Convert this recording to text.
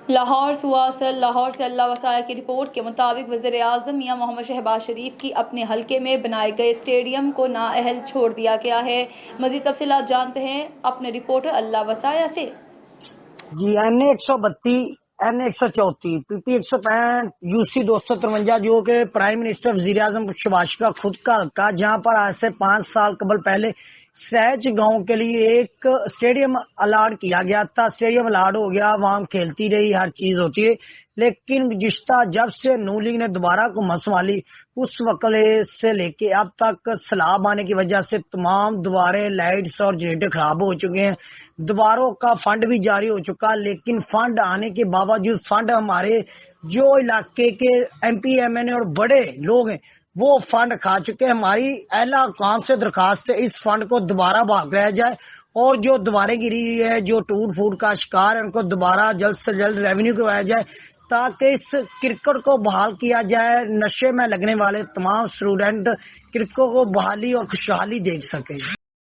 لاہور سے اللہ وسائے کی رپورٹ کے مطابق وزیر اعظم میاں محمد شہباز شریف کی اپنے حلقے میں بنائے گئے اسٹیڈیم کو نااہل چھوڑ دیا گیا ہے۔ مزید تفصیلات جانتے ہیں اپنے رپورٹر اللہ وسائے سے۔ جی NA132 NA134 PP 165 UC 253 جو کہ پرائم منسٹر وزیر اعظم شہباز کا خود کا حلقہ، جہاں پر آج سے 5 سال قبل پہلے سہج گاؤں کے لیے ایک اسٹیڈیم الاٹ کیا گیا تھا۔ اسٹیڈیم الاٹ ہو گیا، وہاں کھیلتی رہی، ہر چیز ہوتی ہے، لیکن گزشتہ جب سے نون لیگ نے دوبارہ حکومت سنبھالی اس وقت سے لے کے اب تک سیلاب آنے کی وجہ سے تمام دیواریں، لائٹس اور جنریٹر خراب ہو چکے ہیں۔ دیواروں کا فنڈ بھی جاری ہو چکا، لیکن فنڈ آنے کے باوجود فنڈ ہمارے جو علاقے کے MP MNA اور بڑے لوگ ہیں وہ فنڈ کھا چکے ہیں۔ ہماری اعلیٰ حکام سے درخواست ہے اس فنڈ کو دوبارہ بحال کرایا جائے، اور جو دیواریں گری ہوئی ہے، جو ٹوٹ پھوٹ کا شکار ہے، ان کو دوبارہ جلد سے جلد ریونیو کروایا جائے تاکہ اس کرکٹ کو بحال کیا جائے، نشے میں لگنے والے تمام اسٹوڈنٹ کرکٹ کو بحالی اور خوشحالی دیکھ سکیں۔